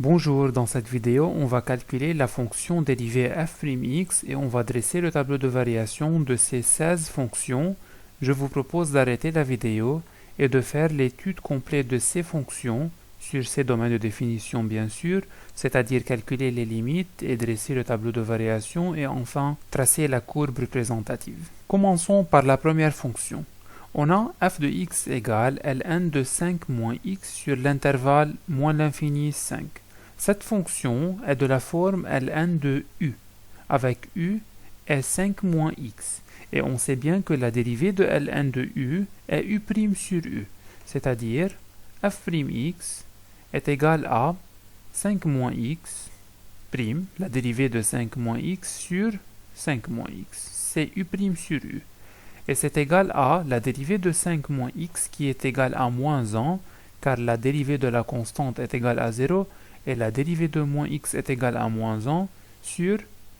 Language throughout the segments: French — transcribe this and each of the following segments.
Bonjour, dans cette vidéo, on va calculer la fonction dérivée f'x et on va dresser le tableau de variation de ces 16 fonctions. Je vous propose d'arrêter la vidéo et de faire l'étude complète de ces fonctions sur ces domaines de définition bien sûr, c'est-à-dire calculer les limites et dresser le tableau de variation et enfin tracer la courbe représentative. Commençons par la première fonction. On a f de x égale ln de 5 moins x sur l'intervalle moins l'infini 5. Cette fonction est de la forme ln de u, avec u est 5 moins x, et on sait bien que la dérivée de ln de u est u' sur u, c'est-à-dire f'x est égal à 5 moins x', la dérivée de 5 moins x sur 5 moins x, c'est u' sur u, et c'est égal à la dérivée de 5 moins x qui est égale à moins 1, car la dérivée de la constante est égale à 0, et la dérivée de moins x est égale à moins 1 sur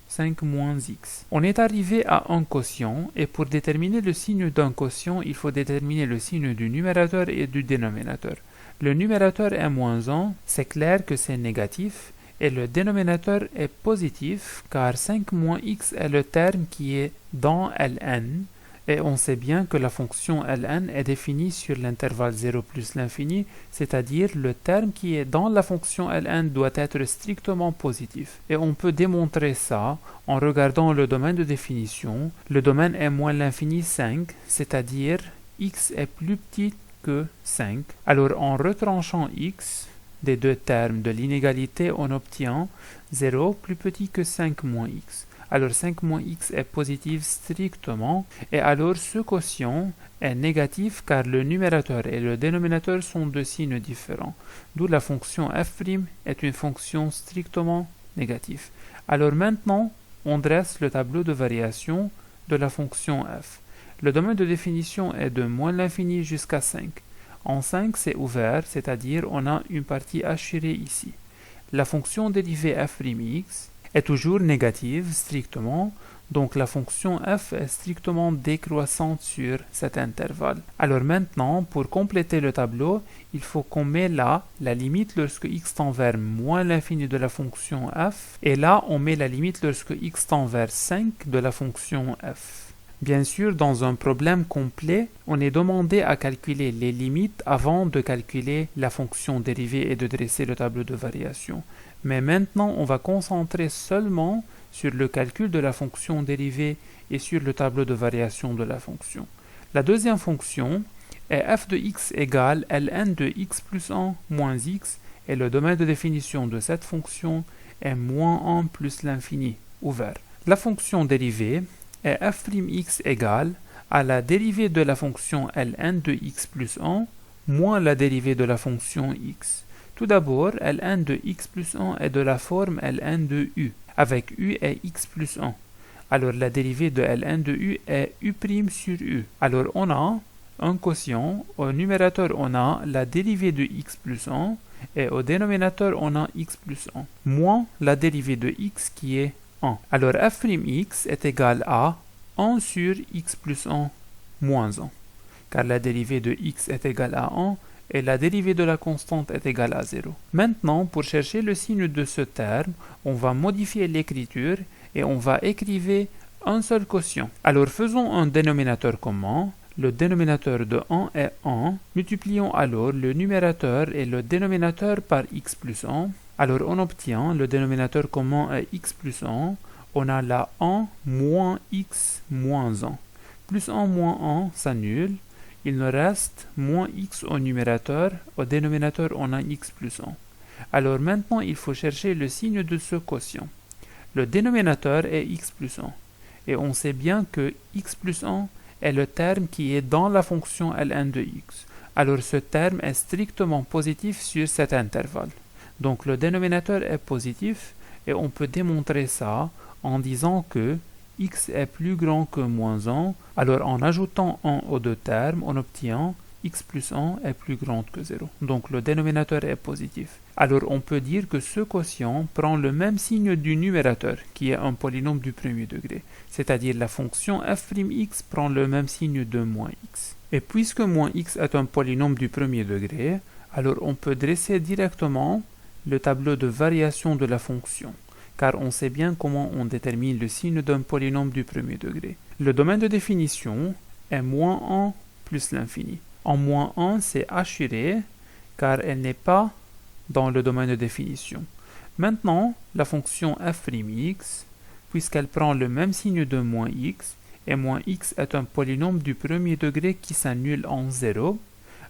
5 moins x. On est arrivé à un quotient, et pour déterminer le signe d'un quotient, il faut déterminer le signe du numérateur et du dénominateur. Le numérateur est moins 1, c'est clair que c'est négatif, et le dénominateur est positif, car 5 moins x est le terme qui est dans ln, et on sait bien que la fonction ln est définie sur l'intervalle 0 plus l'infini, c'est-à-dire le terme qui est dans la fonction ln doit être strictement positif. Et on peut démontrer ça en regardant le domaine de définition. Le domaine est moins l'infini 5, c'est-à-dire x est plus petit que 5. Alors en retranchant x des deux termes de l'inégalité, on obtient 0 plus petit que 5 moins x. Alors 5 moins x est positif strictement, et alors ce quotient est négatif car le numérateur et le dénominateur sont de signes différents, d'où la fonction f' est une fonction strictement négative. Alors maintenant, on dresse le tableau de variation de la fonction f. Le domaine de définition est de moins l'infini jusqu'à 5. En 5, c'est ouvert, c'est-à-dire on a une partie hachurée ici. La fonction dérivée f'x est toujours négative strictement, donc la fonction f est strictement décroissante sur cet intervalle. Alors maintenant, pour compléter le tableau, il faut qu'on met là la limite lorsque x tend vers moins l'infini de la fonction f, et là on met la limite lorsque x tend vers 5 de la fonction f. Bien sûr, dans un problème complet, on est demandé à calculer les limites avant de calculer la fonction dérivée et de dresser le tableau de variation. Mais maintenant, on va concentrer seulement sur le calcul de la fonction dérivée et sur le tableau de variation de la fonction. La deuxième fonction est f de x égale ln de x plus 1 moins x, et le domaine de définition de cette fonction est moins 1 plus l'infini, ouvert. La fonction dérivée est f'x égale à la dérivée de la fonction ln de x plus 1 moins la dérivée de la fonction x. Tout d'abord, ln de x plus 1 est de la forme ln de u, avec u est x plus 1. Alors la dérivée de ln de u est u' sur u. Alors on a un quotient, au numérateur on a la dérivée de x plus 1, et au dénominateur on a x plus 1, moins la dérivée de x qui est 1. Alors f'x est égal à 1 sur x plus 1 moins 1, car la dérivée de x est égale à 1 et la dérivée de la constante est égale à 0. Maintenant, pour chercher le signe de ce terme, on va modifier l'écriture et on va écrire un seul quotient. Alors faisons un dénominateur commun. Le dénominateur de 1 est 1. Multiplions alors le numérateur et le dénominateur par x plus 1. Alors on obtient le dénominateur commun est x plus 1. On a là 1 moins x moins 1. Plus 1 moins 1 s'annule. Il nous reste moins x au numérateur. Au dénominateur, on a x plus 1. Alors maintenant, il faut chercher le signe de ce quotient. Le dénominateur est x plus 1. Et on sait bien que x plus 1 est le terme qui est dans la fonction ln de x. Alors ce terme est strictement positif sur cet intervalle. Donc le dénominateur est positif et on peut démontrer ça en disant que x est plus grand que moins 1. Alors en ajoutant 1 aux deux termes, on obtient x plus 1 est plus grand que 0. Donc le dénominateur est positif. Alors on peut dire que ce quotient prend le même signe du numérateur, qui est un polynôme du premier degré. C'est-à-dire la fonction f'x prend le même signe de moins x. Et puisque moins x est un polynôme du premier degré, alors on peut dresser directement le tableau de variation de la fonction, car on sait bien comment on détermine le signe d'un polynôme du premier degré. Le domaine de définition est moins 1 plus l'infini. En moins 1, c'est assuré, car elle n'est pas dans le domaine de définition. Maintenant, la fonction f'(x), puisqu'elle prend le même signe de moins x, et moins x est un polynôme du premier degré qui s'annule en 0,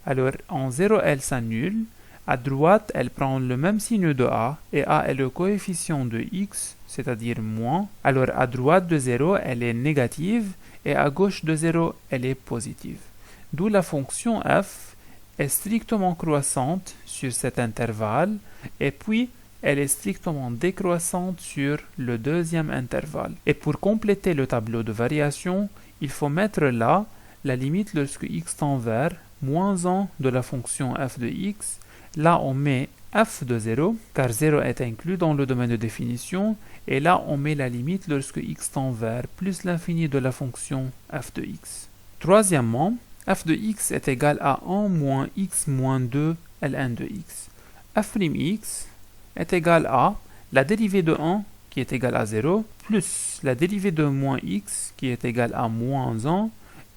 alors en 0 elle s'annule, à droite elle prend le même signe de a, et a est le coefficient de x, c'est-à-dire moins, alors à droite de 0 elle est négative, et à gauche de 0 elle est positive. D'où la fonction f est strictement croissante sur cet intervalle, et puis elle est strictement décroissante sur le deuxième intervalle. Et pour compléter le tableau de variation, il faut mettre là la limite lorsque x tend vers moins 1 de la fonction f de x. Là, on met f de 0, car 0 est inclus dans le domaine de définition, et là, on met la limite lorsque x tend vers plus l'infini de la fonction f de x. Troisièmement, f de x est égal à 1 moins x moins 2 ln de x. f'(x) est égal à la dérivée de 1 qui est égale à 0 plus la dérivée de moins x qui est égale à moins 1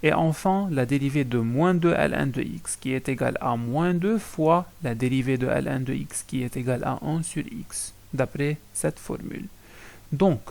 et enfin la dérivée de moins 2 ln de x qui est égale à moins 2 fois la dérivée de ln de x qui est égale à 1 sur x d'après cette formule. Donc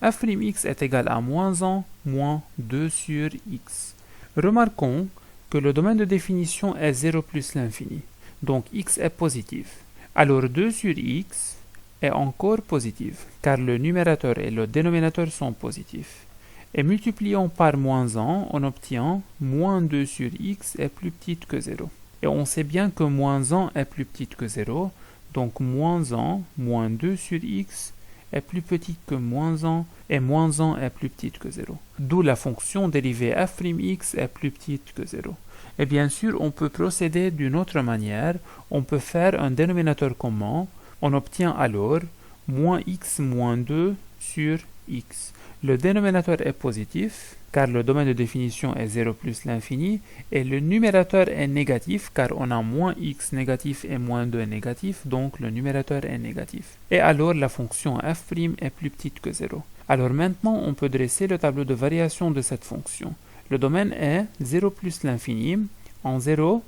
f'(x) est égal à moins 1 moins 2 sur x. Remarquons que le domaine de définition est 0 plus l'infini, donc x est positif. Alors 2 sur x est encore positif, car le numérateur et le dénominateur sont positifs. Et multipliant par moins 1, on obtient moins 2 sur x est plus petite que 0. Et on sait bien que moins 1 est plus petite que 0, donc moins 1 moins 2 sur x est plus petite que moins 1 et moins 1 est plus petite que 0. D'où la fonction dérivée f'(x) est plus petite que 0. Et bien sûr, on peut procéder d'une autre manière. On peut faire un dénominateur commun. On obtient alors moins x moins 2 sur x. Le dénominateur est positif, car le domaine de définition est 0 plus l'infini, et le numérateur est négatif, car on a moins x négatif et moins 2 négatif, donc le numérateur est négatif. Et alors la fonction f' est plus petite que 0. Alors maintenant, on peut dresser le tableau de variation de cette fonction. Le domaine est 0 plus l'infini. En 0,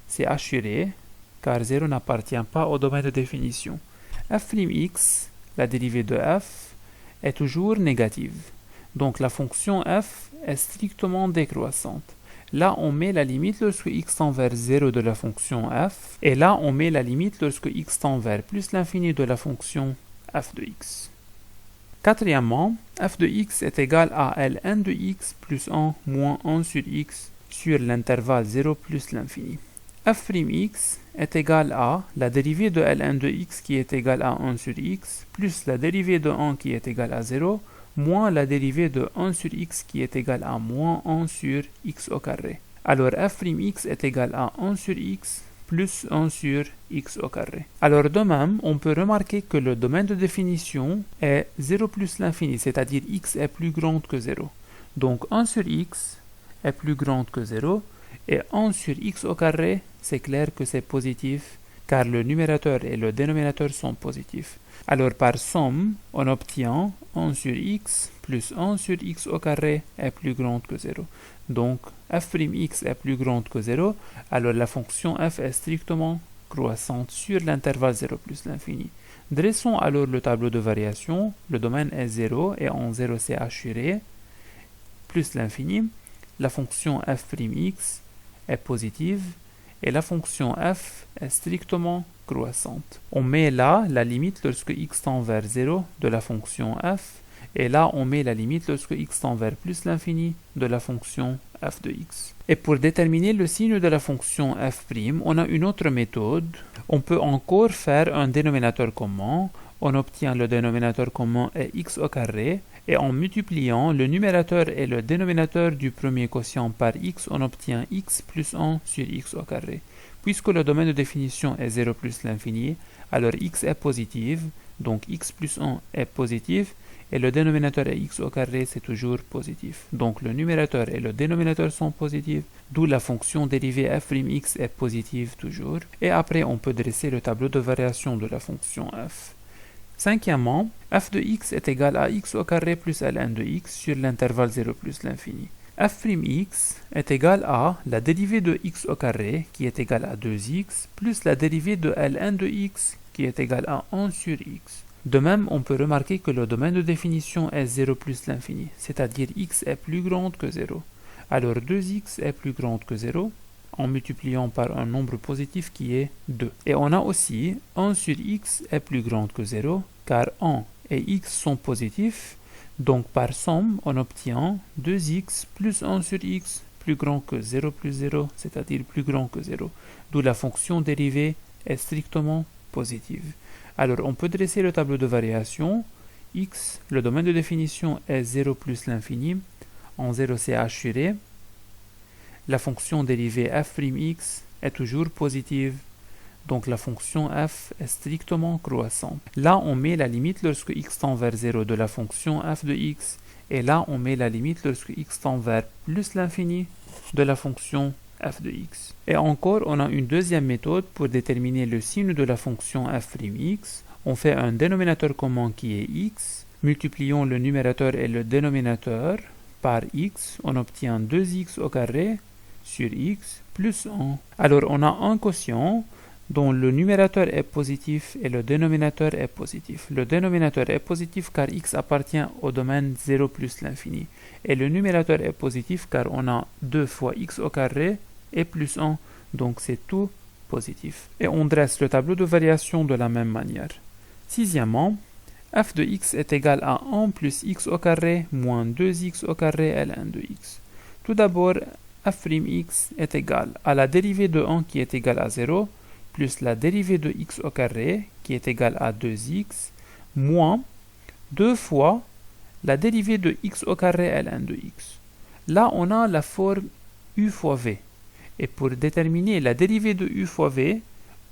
c'est assuré, car 0 n'appartient pas au domaine de définition. f'(x), la dérivée de f, est toujours négative. Donc la fonction f est strictement décroissante. Là, on met la limite lorsque x tend vers 0 de la fonction f, et là, on met la limite lorsque x tend vers plus l'infini de la fonction f de x. Quatrièmement, f de x est égal à ln de x plus 1 moins 1 sur x sur l'intervalle 0 plus l'infini. f'(x) est égal à la dérivée de ln de x qui est égale à 1 sur x plus la dérivée de 1 qui est égale à 0 moins la dérivée de 1 sur x qui est égale à moins 1 sur x au carré. Alors f'(x) est égal à 1 sur x plus 1 sur x au carré. Alors de même, on peut remarquer que le domaine de définition est 0 plus l'infini, c'est-à-dire x est plus grand que 0. Donc 1 sur x est plus grand que 0, et 1 sur x au carré, c'est clair que c'est positif, car le numérateur et le dénominateur sont positifs. Alors par somme, on obtient 1 sur x plus 1 sur x au carré est plus grand que 0. Donc f'(x) est plus grand que 0, alors la fonction f est strictement croissante sur l'intervalle 0 plus l'infini. Dressons alors le tableau de variation. Le domaine est 0 et en 0 c'est assuré, plus l'infini. La fonction f'(x) est positive et la fonction f est strictement croissante. On met là la limite lorsque x tend vers 0 de la fonction f, et là on met la limite lorsque x tend vers plus l'infini de la fonction f de x. Et pour déterminer le signe de la fonction f', on a une autre méthode. On peut encore faire un dénominateur commun. On obtient le dénominateur commun est x au carré, et en multipliant le numérateur et le dénominateur du premier quotient par x, on obtient x plus 1 sur x au carré. Puisque le domaine de définition est 0 plus l'infini, Alors x est positive, donc x plus 1 est positif, et le dénominateur est x au carré, c'est toujours positif. Donc le numérateur et le dénominateur sont positifs, d'où la fonction dérivée f'x est positive toujours. Et après, on peut dresser le tableau de variation de la fonction f. Cinquièmement, f de x est égal à x au carré plus ln de x sur l'intervalle 0 plus l'infini. F'x est égal à la dérivée de x au carré, qui est égale à 2x, plus la dérivée de ln de x, qui est égale à 1 sur x. De même, on peut remarquer que le domaine de définition est 0 plus l'infini, c'est-à-dire x est plus grande que 0. Alors 2x est plus grande que 0, en multipliant par un nombre positif qui est 2. Et on a aussi 1 sur x est plus grande que 0, car 1 et x sont positifs, donc par somme, on obtient 2x plus 1 sur x plus grand que 0 plus 0, c'est-à-dire plus grand que 0, d'où la fonction dérivée est strictement positive. Alors, on peut dresser le tableau de variation. X, le domaine de définition est 0 plus l'infini. En 0, c'est assuré. La fonction dérivée f'x est toujours positive. Donc, la fonction f est strictement croissante. Là, on met la limite lorsque x tend vers 0 de la fonction f de x. Et là, on met la limite lorsque x tend vers plus l'infini de la fonction f de x. Et encore, on a une deuxième méthode pour déterminer le signe de la fonction f'x. On fait un dénominateur commun qui est x. Multiplions le numérateur et le dénominateur par x. On obtient 2x au carré sur x plus 1. Alors, on a un quotient dont le numérateur est positif et le dénominateur est positif. Le dénominateur est positif car x appartient au domaine 0 plus l'infini. Et le numérateur est positif car on a 2 fois x au carré et plus 1, donc c'est tout positif. Et on dresse le tableau de variation de la même manière. Sixièmement, f de x est égal à 1 plus x au carré moins 2x au carré ln de x. Tout d'abord, f'x est égal à la dérivée de 1 qui est égale à 0, plus la dérivée de x au carré, qui est égale à 2x, moins 2 fois la dérivée de x au carré ln de x. Là, on a la forme u fois v. Et pour déterminer la dérivée de u fois v,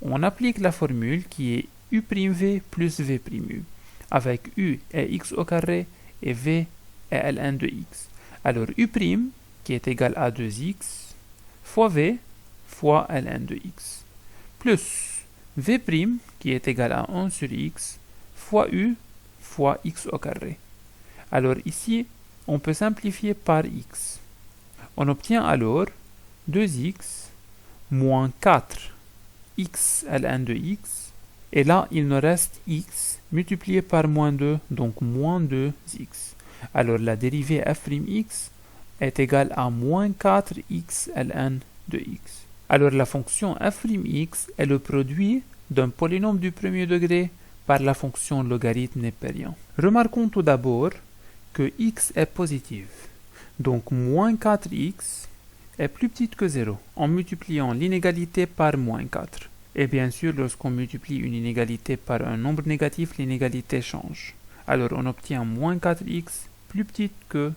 on applique la formule qui est u'v plus v'u, avec u est x au carré et v est ln de x. Alors u', qui est égal à 2x, fois v fois ln de x, plus v', qui est égal à 1 sur x, fois u fois x au carré. Alors ici, on peut simplifier par x. On obtient alors 2x moins 4x ln de x, et là, il nous reste x multiplié par moins 2, donc moins 2x. Alors la dérivée f'x est égale à moins 4x ln de x. Alors la fonction f'x est le produit d'un polynôme du premier degré par la fonction logarithme népérien. Remarquons tout d'abord que x est positif. Donc moins 4x est plus petite que 0 en multipliant l'inégalité par moins 4. Et bien sûr, lorsqu'on multiplie une inégalité par un nombre négatif, l'inégalité change. Alors on obtient moins 4x plus petite que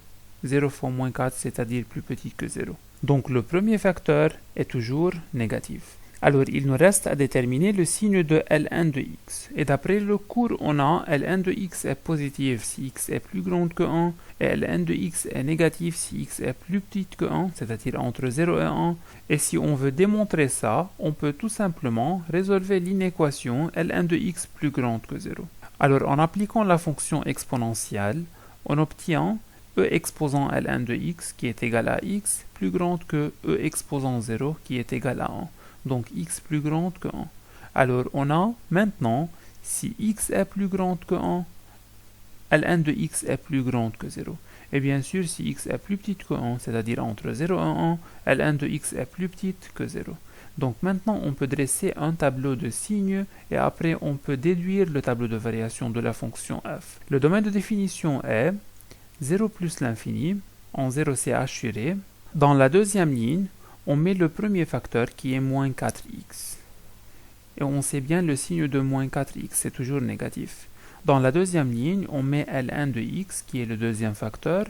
0 fois moins 4, c'est-à-dire plus petite que 0. Donc le premier facteur est toujours négatif. Alors il nous reste à déterminer le signe de ln de x. Et d'après le cours, on a ln de x est positif si x est plus grande que 1, et ln de x est négatif si x est plus petite que 1, c'est-à-dire entre 0 et 1. Et si on veut démontrer ça, on peut tout simplement résolver l'inéquation ln de x plus grande que 0. Alors en appliquant la fonction exponentielle, on obtient e exposant ln de x qui est égal à x plus grande que e exposant 0 qui est égal à 1. Donc x plus grande que 1. Alors on a maintenant, si x est plus grande que 1, ln de x est plus grande que 0. Et bien sûr, si x est plus petite que 1, c'est-à-dire entre 0 et 1, ln de x est plus petite que 0. Donc maintenant, on peut dresser un tableau de signes et après, on peut déduire le tableau de variation de la fonction f. Le domaine de définition est 0 plus l'infini. En 0, c'est assuré. Dans la deuxième ligne, on met le premier facteur qui est moins 4x. Et on sait bien le signe de moins 4x, c'est toujours négatif. Dans la deuxième ligne, on met ln de x qui est le deuxième facteur.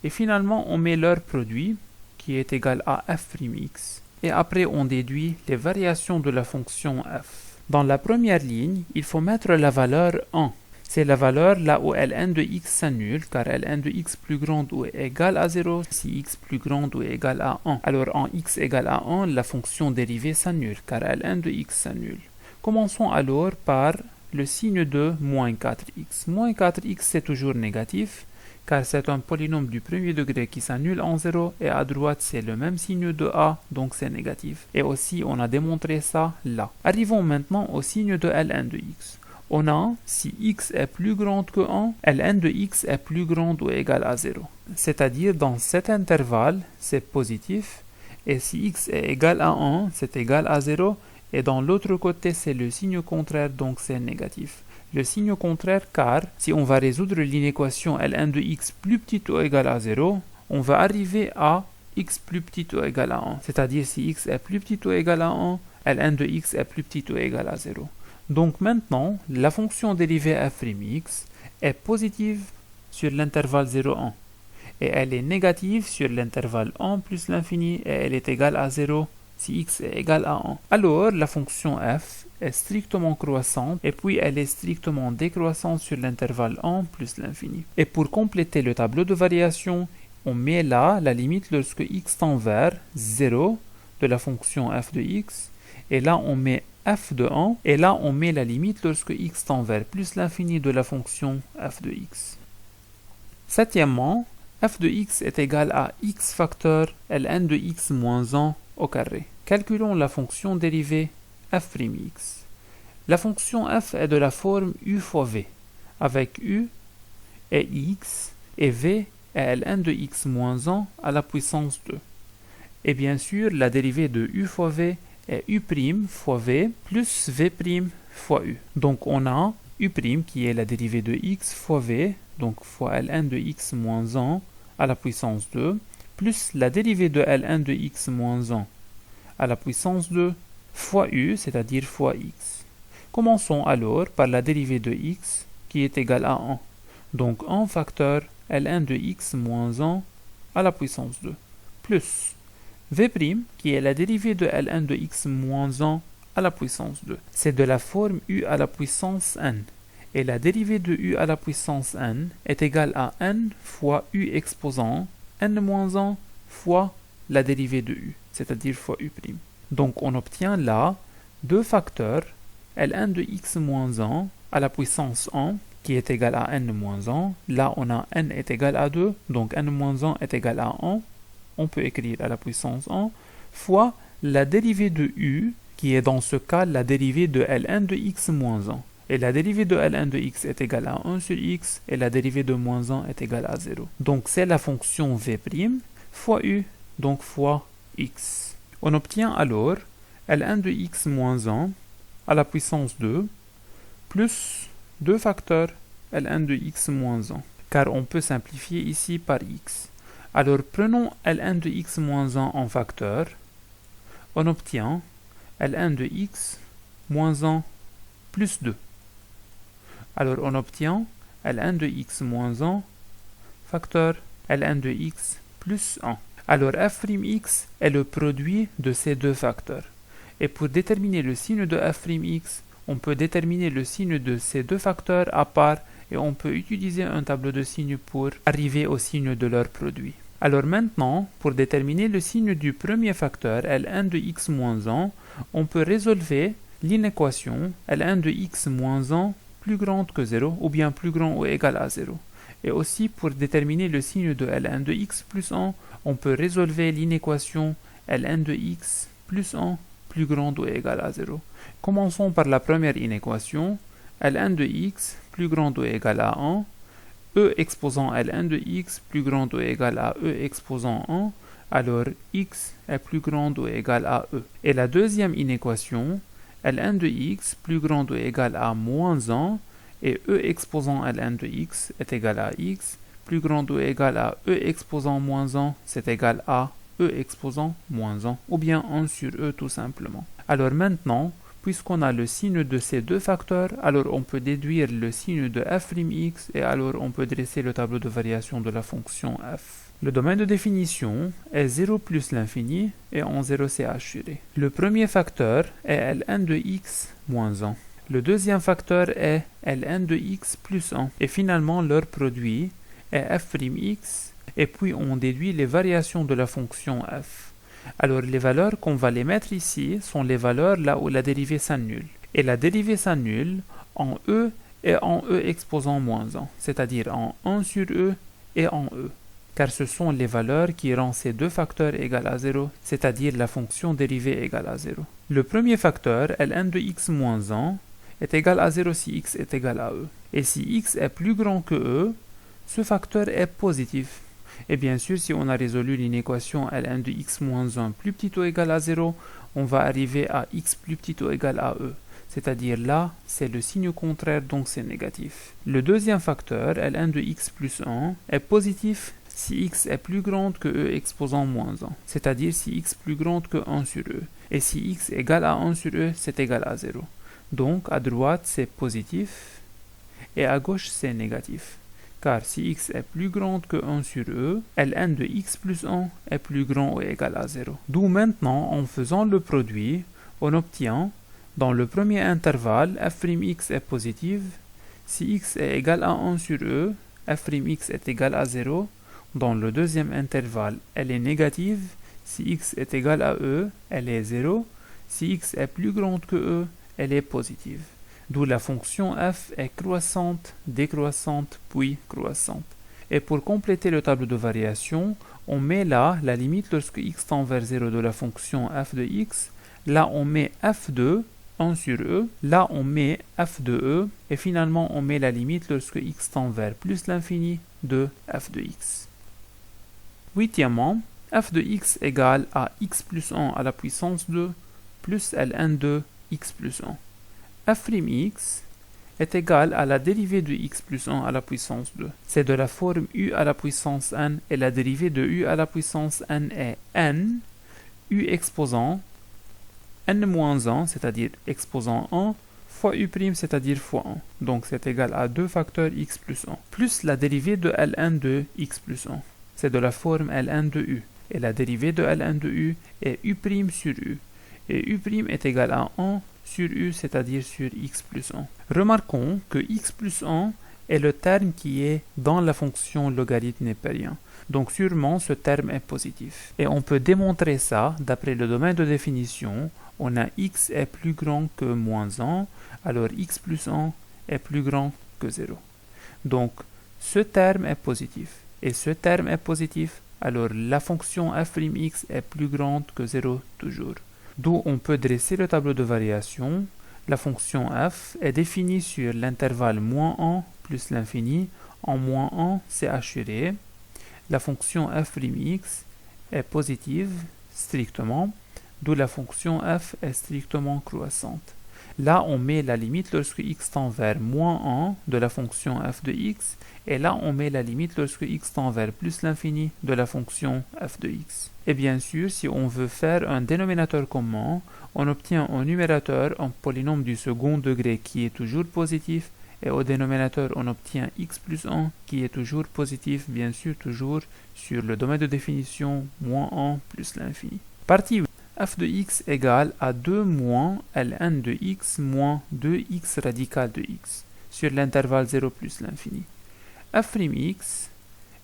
Et finalement, on met leur produit qui est égal à f'x. Et après, on déduit les variations de la fonction f. Dans la première ligne, il faut mettre la valeur 1. C'est la valeur là où Ln de x s'annule, car Ln de x plus grande ou égale à 0 si x plus grande ou égale à 1. Alors en x égale à 1, la fonction dérivée s'annule, car Ln de x s'annule. Commençons alors par le signe de moins 4x. Moins 4x c'est toujours négatif, car c'est un polynôme du premier degré qui s'annule en 0, et à droite c'est le même signe de a, donc c'est négatif. Et aussi on a démontré ça là. Arrivons maintenant au signe de Ln de x. On a, si x est plus grande que 1, Ln de x est plus grande ou égale à 0. C'est-à-dire dans cet intervalle, c'est positif, et si x est égal à 1, c'est égal à 0, et dans l'autre côté, c'est le signe contraire, donc c'est négatif. Le signe contraire car, si on va résoudre l'inéquation Ln de x plus petite ou égale à 0, on va arriver à x plus petit ou égal à 1. C'est-à-dire si x est plus petit ou égal à 1, Ln de x est plus petit ou égal à 0. Donc maintenant, la fonction dérivée f'x est positive sur l'intervalle 0,1 et elle est négative sur l'intervalle 1 plus l'infini et elle est égale à 0 si x est égal à 1. Alors, la fonction f est strictement croissante et puis elle est strictement décroissante sur l'intervalle 1 plus l'infini. Et pour compléter le tableau de variation, on met là la limite lorsque x tend vers 0 de la fonction f de x et là on met f de 1, et là on met la limite lorsque x tend vers plus l'infini de la fonction f de x. Septièmement, f de x est égal à x facteur ln de x moins 1 au carré. Calculons la fonction dérivée f'x. La fonction f est de la forme u fois v, avec u est x et v est ln de x moins 1 à la puissance 2. Et bien sûr, la dérivée de u fois v est u' fois v plus v' fois u. Donc on a u' qui est la dérivée de x fois v, donc fois ln de x moins 1 à la puissance 2, plus la dérivée de ln de x moins 1 à la puissance 2 fois u, c'est-à-dire fois x. Commençons alors par la dérivée de x qui est égale à 1. Donc 1 facteur ln de x moins 1 à la puissance 2, plus v' qui est la dérivée de ln de x moins 1 à la puissance 2. C'est de la forme u à la puissance n. Et la dérivée de u à la puissance n est égale à n fois u exposant n moins 1 fois la dérivée de u, c'est-à-dire fois u'. Donc on obtient là 2 facteurs ln de x moins 1 à la puissance 1 qui est égal à n moins 1. Là on a n est égal à 2, donc n moins 1 est égal à 1. On peut écrire à la puissance 1, fois la dérivée de u, qui est dans ce cas la dérivée de ln de x moins 1. Et la dérivée de ln de x est égale à 1 sur x, et la dérivée de moins 1 est égale à 0. Donc c'est la fonction v' fois u, donc fois x. On obtient alors ln de x moins 1 à la puissance 2, plus 2 facteurs ln de x moins 1, car on peut simplifier ici par x. Alors prenons ln de x moins 1 en facteur, on obtient ln de x moins 1 plus 2. Alors on obtient ln de x moins 1 facteur ln de x plus 1. Alors f'x est le produit de ces deux facteurs. Et pour déterminer le signe de f'x, on peut déterminer le signe de ces deux facteurs à part et on peut utiliser un tableau de signes pour arriver au signe de leur produit. Alors maintenant, pour déterminer le signe du premier facteur, ln de x moins 1, on peut résolver l'inéquation ln de x moins 1 plus grande que 0 ou bien plus grand ou égal à 0. Et aussi pour déterminer le signe de ln de x plus 1, on peut résolver l'inéquation ln de x plus 1 plus grande ou égal à 0. Commençons par la première inéquation, ln de x plus grande ou égal à 1, e exposant ln de x plus grande ou égale à e exposant 1, alors x est plus grande ou égale à e. Et la deuxième inéquation, ln de x plus grande ou égale à moins 1, et e exposant ln de x est égal à x plus grande ou égale à e exposant moins 1, c'est égal à e exposant moins 1, ou bien 1 sur e tout simplement. Alors maintenant, puisqu'on a le signe de ces deux facteurs, alors on peut déduire le signe de f'x et alors on peut dresser le tableau de variation de la fonction f. Le domaine de définition est 0 plus l'infini et en 0 c'est assuré. Le premier facteur est ln de x moins 1. Le deuxième facteur est ln de x plus 1. Et finalement leur produit est f'x et puis on déduit les variations de la fonction f. Alors les valeurs qu'on va les mettre ici sont les valeurs là où la dérivée s'annule. Et la dérivée s'annule en e et en e exposant moins 1, c'est-à-dire en 1 sur e et en e. Car ce sont les valeurs qui rendent ces deux facteurs égales à 0, c'est-à-dire la fonction dérivée égale à 0. Le premier facteur, ln de x moins 1, est égal à 0 si x est égal à e. Et si x est plus grand que e, ce facteur est positif. Et bien sûr, si on a résolu l'inéquation ln de x moins 1 plus petit ou égal à 0, on va arriver à x plus petit ou égal à e. C'est-à-dire là, c'est le signe contraire, donc c'est négatif. Le deuxième facteur, ln de x plus 1, est positif si x est plus grande que e exposant moins 1. C'est-à-dire si x plus grande que 1 sur e. Et si x égale à 1 sur e, c'est égal à 0. Donc à droite, c'est positif et à gauche, c'est négatif. Car si x est plus grande que 1 sur e, ln de x plus 1 est plus grand ou égal à 0. D'où maintenant, en faisant le produit, on obtient, dans le premier intervalle, f'x est positive. Si x est égal à 1 sur e, f'x est égal à 0. Dans le deuxième intervalle, elle est négative. Si x est égal à e, elle est 0. Si x est plus grande que e, elle est positive. D'où la fonction f est croissante, décroissante, puis croissante. Et pour compléter le tableau de variation, on met là la limite lorsque x tend vers 0 de la fonction f de x. Là, on met f de 1 sur e. Là, on met f de e. Et finalement, on met la limite lorsque x tend vers plus l'infini de f de x. Huitièmement, f de x égale à x plus 1 à la puissance 2 plus ln de x plus 1. f'x est égal à la dérivée de x plus 1 à la puissance 2. C'est de la forme u à la puissance n et la dérivée de u à la puissance n est n, u exposant n-1, c'est-à-dire exposant 1, fois u', c'est-à-dire fois 1. Donc c'est égal à 2 facteurs x plus 1, plus la dérivée de ln de x plus 1. C'est de la forme ln de u. Et la dérivée de ln de u est u' sur u. Et u' est égal à 1 sur u, c'est-à-dire sur x plus 1. Remarquons que x plus 1 est le terme qui est dans la fonction logarithme népérien. Donc sûrement ce terme est positif. Et on peut démontrer ça d'après le domaine de définition. On a x est plus grand que moins 1, alors x plus 1 est plus grand que 0. Donc ce terme est positif. Et ce terme est positif, alors la fonction f'x est plus grande que 0 toujours. D'où on peut dresser le tableau de variation. La fonction f est définie sur l'intervalle moins 1 plus l'infini. En moins 1, c'est assuré. La fonction f'x est positive strictement, d'où la fonction f est strictement croissante. Là, on met la limite lorsque x tend vers moins 1 de la fonction f de x, et là, on met la limite lorsque x tend vers plus l'infini de la fonction f de x. Et bien sûr, si on veut faire un dénominateur commun, on obtient au numérateur un polynôme du second degré qui est toujours positif, et au dénominateur, on obtient x plus 1 qui est toujours positif, bien sûr, toujours sur le domaine de définition moins 1 plus l'infini. Partie 8. f de x égale à 2 moins ln de x moins 2x radical de x sur l'intervalle 0 plus l'infini. f'x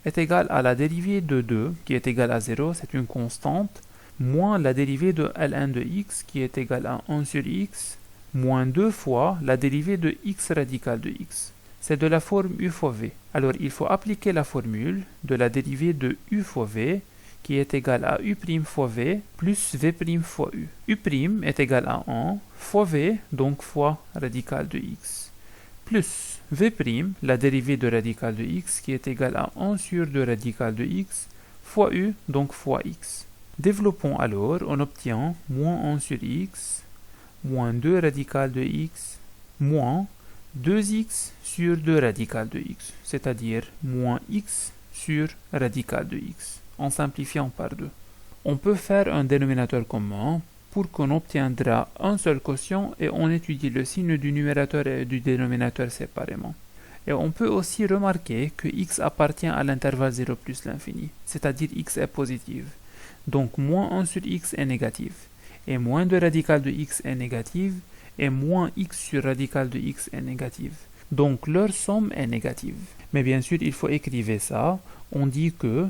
est égal à la dérivée de 2 qui est égale à 0, c'est une constante, moins la dérivée de ln de x qui est égale à 1 sur x, moins 2 fois la dérivée de x radical de x. C'est de la forme u fois v. Alors il faut appliquer la formule de la dérivée de u fois v qui est égale à u' fois v plus v' fois u. u' est égal à 1 fois v, donc fois radical de x, plus v', la dérivée de radical de x qui est égale à 1 sur 2 radical de x, fois u, donc fois x. Développons alors, on obtient moins 1 sur x, moins 2 radical de x, moins 2x sur 2 radical de x, c'est-à-dire moins x sur radical de x, en simplifiant par 2. On peut faire un dénominateur commun, pour qu'on obtiendra un seul quotient et on étudie le signe du numérateur et du dénominateur séparément. Et on peut aussi remarquer que x appartient à l'intervalle 0 plus l'infini, c'est-à-dire x est positive. Donc moins 1 sur x est négatif, et moins 2 radical de x est négative, et moins x sur radical de x est négative. Donc leur somme est négative. Mais bien sûr, il faut écrire ça. On dit que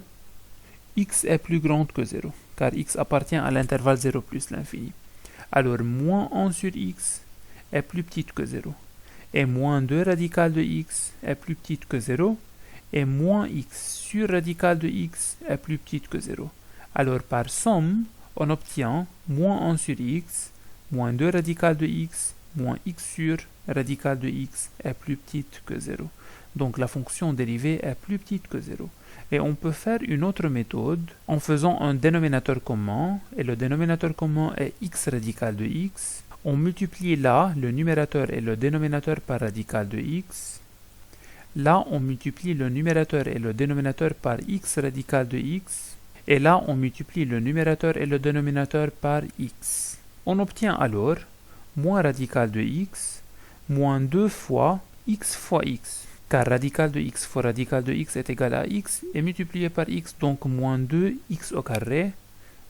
x est plus grande que 0, car x appartient à l'intervalle 0 plus l'infini. Alors moins 1 sur x est plus petite que 0. Et moins 2 radical de x est plus petite que 0. Et moins x sur radical de x est plus petite que 0. Alors par somme, on obtient moins 1 sur x, moins 2 radical de x, moins x sur radical de x est plus petite que 0. Donc la fonction dérivée est plus petite que 0. Et on peut faire une autre méthode en faisant un dénominateur commun, et le dénominateur commun est x radical de x. On multiplie là le numérateur et le dénominateur par radical de x. Là, on multiplie le numérateur et le dénominateur par x radical de x. Et là, on multiplie le numérateur et le dénominateur par x. On obtient alors moins radical de x, moins 2 fois x, car radical de x fois radical de x est égal à x, et multiplié par x, donc moins 2x au carré,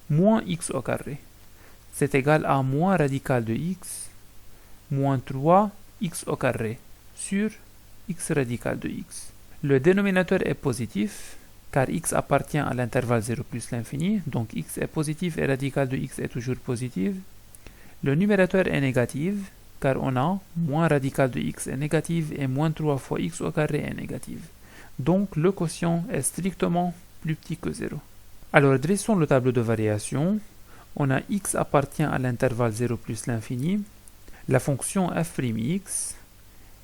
moins x au carré. C'est égal à moins radical de x, moins 3x au carré, sur x radical de x. Le dénominateur est positif, car x appartient à l'intervalle 0 plus l'infini, donc x est positif et radical de x est toujours positif. Le numérateur est négatif, car on a moins radical de x est négatif et moins 3 fois x au carré est négatif. Donc le quotient est strictement plus petit que 0. Alors dressons le tableau de variation. On a x appartient à l'intervalle 0 plus l'infini. La fonction f'(x)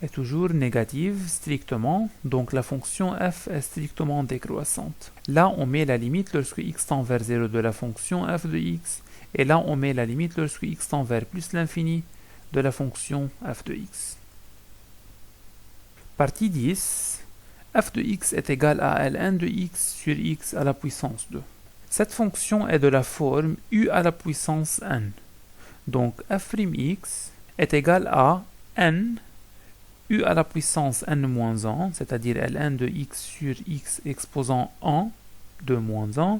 est toujours négative strictement, donc la fonction f est strictement décroissante. Là, on met la limite lorsque x tend vers 0 de la fonction f de x, et là, on met la limite lorsque x tend vers plus l'infini de la fonction f de x. Partie 10, f de x est égal à ln de x sur x à la puissance 2. Cette fonction est de la forme u à la puissance n. Donc f'(x) est égal à n u à la puissance n-1, c'est-à-dire ln de x sur x exposant 1 de moins 1,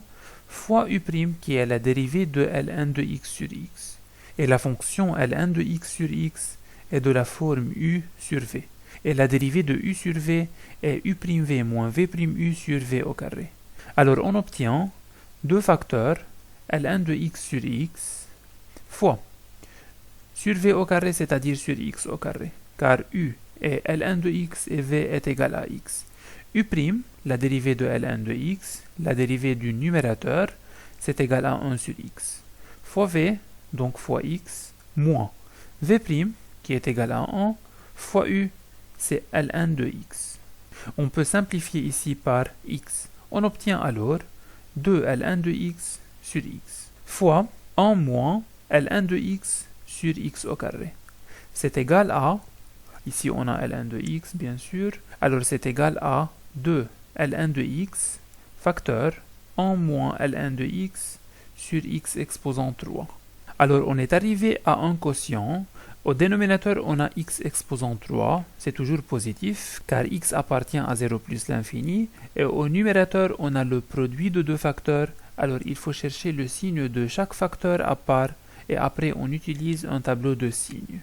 fois u' qui est la dérivée de ln de x sur x. Et la fonction ln de x sur x est de la forme u sur v. Et la dérivée de u sur v est u'v moins v'u sur v au carré. Alors on obtient deux facteurs, ln de x sur x, fois sur v au carré, c'est-à-dire sur x au carré, car u est ln de x et v est égal à x. U', la dérivée de ln de x, la dérivée du numérateur, c'est égal à 1 sur x, fois v, donc fois x, moins v', qui est égal à 1, fois u, c'est ln de x. On peut simplifier ici par x. On obtient alors 2 ln de x sur x, fois 1 moins ln de x sur x au carré. C'est égal à, ici on a ln de x bien sûr, alors c'est égal à 2 ln de x, facteur 1 moins ln de x sur x exposant 3. Alors on est arrivé à un quotient. Au dénominateur, on a x exposant 3, c'est toujours positif, car x appartient à 0 plus l'infini. Et au numérateur, on a le produit de deux facteurs, alors il faut chercher le signe de chaque facteur à part, et après on utilise un tableau de signes.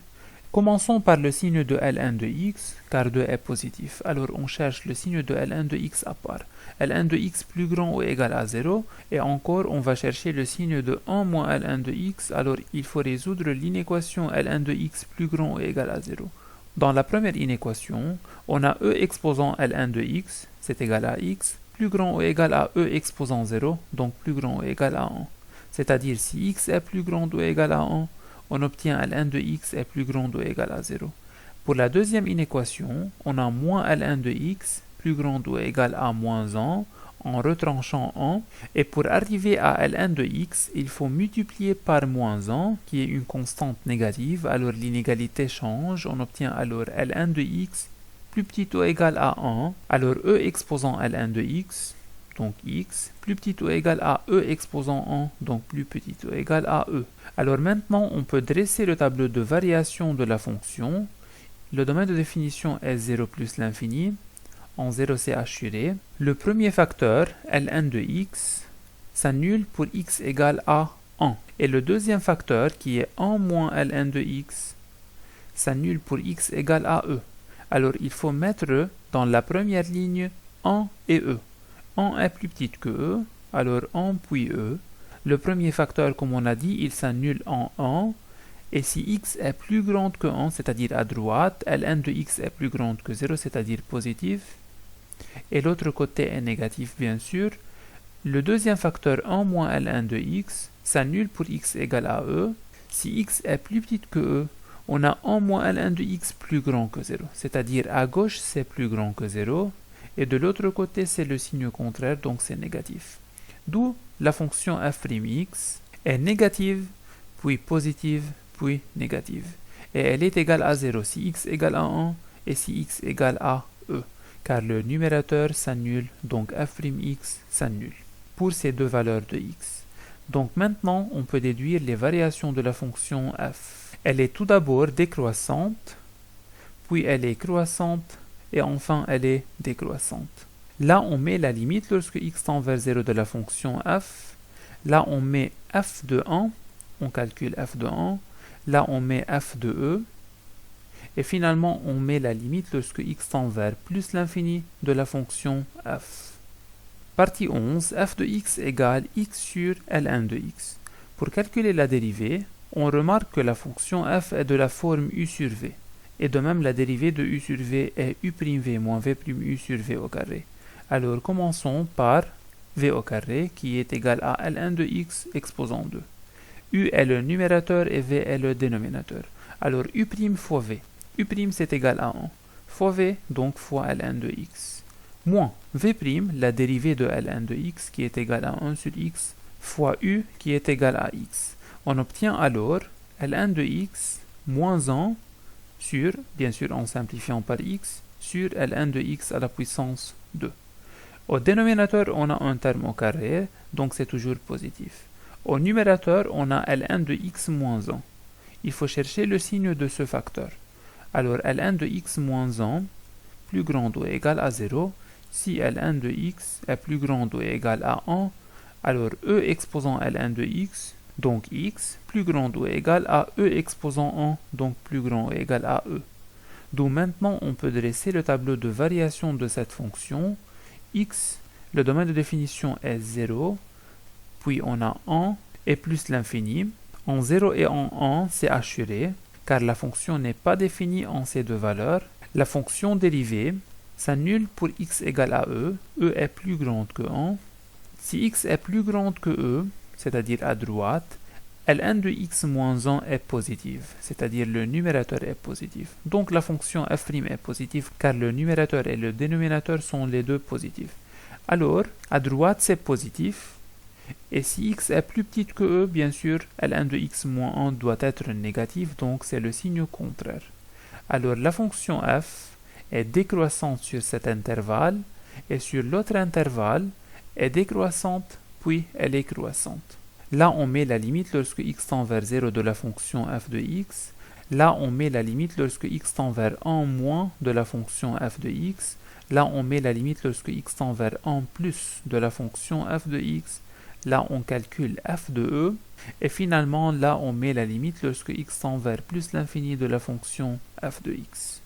Commençons par le signe de ln de x, car 2 est positif. Alors on cherche le signe de ln de x à part. ln de x plus grand ou égal à 0, et encore on va chercher le signe de 1 moins ln de x, alors il faut résoudre l'inéquation ln de x plus grand ou égal à 0. Dans la première inéquation, on a e exposant ln de x, c'est égal à x, plus grand ou égal à e exposant 0, donc plus grand ou égal à 1. C'est-à-dire si x est plus grand ou égal à 1, on obtient ln de x est plus grand ou égal à 0. Pour la deuxième inéquation, on a moins ln de x plus grand ou égal à moins 1 en retranchant 1. Et pour arriver à ln de x, il faut multiplier par moins 1, qui est une constante négative. Alors l'inégalité change. On obtient alors ln de x plus petit ou égal à 1. Alors e exposant ln de x, donc x, plus petit ou égal à e exposant 1, donc plus petit ou égal à e. Alors maintenant, on peut dresser le tableau de variation de la fonction. Le domaine de définition est 0 plus l'infini. En 0, c'est assuré. Le premier facteur, ln de x, s'annule pour x égale à 1. Et le deuxième facteur, qui est 1 moins ln de x, s'annule pour x égale à e. Alors, il faut mettre dans la première ligne 1 et e. 1 est plus petite que e, alors 1 puis e. Le premier facteur, comme on a dit, il s'annule en 1. Et si x est plus grande que 1, c'est-à-dire à droite, ln de x est plus grande que 0, c'est-à-dire positif. Et l'autre côté est négatif, bien sûr. Le deuxième facteur 1 moins ln de x s'annule pour x égale à e. Si x est plus petite que e, on a 1 moins ln de x plus grand que 0. C'est-à-dire à gauche, c'est plus grand que 0. Et de l'autre côté, c'est le signe contraire, donc c'est négatif. D'où la fonction f'(x) est négative, puis positive, puis négative. Et elle est égale à 0 si x égale à 1 et si x égale à e. Car le numérateur s'annule, donc f'(x) s'annule pour ces deux valeurs de x. Donc maintenant, on peut déduire les variations de la fonction f. Elle est tout d'abord décroissante, puis elle est croissante, et enfin elle est décroissante. Là, on met la limite lorsque x tend vers 0 de la fonction f. Là, on met f de 1, on calcule f de 1. Là, on met f de e. Et finalement, on met la limite lorsque x tend vers plus l'infini de la fonction f. Partie 11, f de x égale x sur ln de x. Pour calculer la dérivée, on remarque que la fonction f est de la forme u sur v. Et de même, la dérivée de u sur v est u'v moins v'u sur v au carré. Alors, commençons par v au carré, qui est égal à ln de x exposant 2. U est le numérateur et v est le dénominateur. Alors, u' fois v. U' c'est égal à 1. Fois v, donc fois ln de x. Moins v', la dérivée de ln de x, qui est égale à 1 sur x, fois u, qui est égal à x. On obtient alors ln de x moins 1 sur, bien sûr en simplifiant par x, sur ln de x à la puissance 2. Au dénominateur, on a un terme au carré, donc c'est toujours positif. Au numérateur, on a ln de x moins 1. Il faut chercher le signe de ce facteur. Alors ln de x moins 1, plus grand ou égal à 0. Si ln de x est plus grand ou égal à 1, alors e exposant ln de x, donc x, plus grand ou égal à e exposant 1, donc plus grand ou égal à e. D'où maintenant on peut dresser le tableau de variation de cette fonction. X, le domaine de définition est 0, puis on a 1 et plus l'infini. En 0 et en 1, c'est assuré, car la fonction n'est pas définie en ces deux valeurs. La fonction dérivée s'annule pour x égale à e. E est plus grande que 1. Si x est plus grande que e, c'est-à-dire à droite, ln de x moins 1 est positive, c'est-à-dire le numérateur est positif. Donc la fonction f' est positive car le numérateur et le dénominateur sont les deux positifs. Alors, à droite c'est positif, et si x est plus petite que e, bien sûr, ln de x moins 1 doit être négatif, donc c'est le signe contraire. Alors la fonction f est décroissante sur cet intervalle, et sur l'autre intervalle est décroissante, puis elle est croissante. Là, on met la limite lorsque x tend vers 0 de la fonction f de x. Là, on met la limite lorsque x tend vers 1 moins de la fonction f de x. Là, on met la limite lorsque x tend vers 1 plus de la fonction f de x. Là, on calcule f de e. Et finalement, là, on met la limite lorsque x tend vers plus l'infini de la fonction f de x.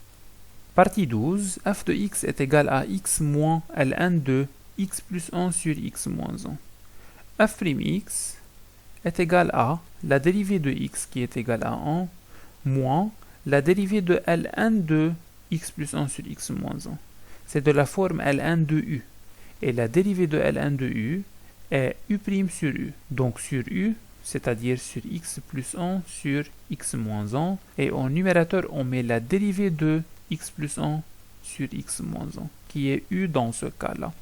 Partie 12, f de x est égal à x moins ln de x plus 1 sur x moins 1. f'(x) est égal à la dérivée de x qui est égale à 1 moins la dérivée de ln de x plus 1 sur x moins 1. C'est de la forme ln de u. Et la dérivée de ln de u est u' sur u. Donc sur u, c'est-à-dire sur x plus 1 sur x moins 1. Et au numérateur, on met la dérivée de x plus 1 sur x moins 1, qui est u dans ce cas-là.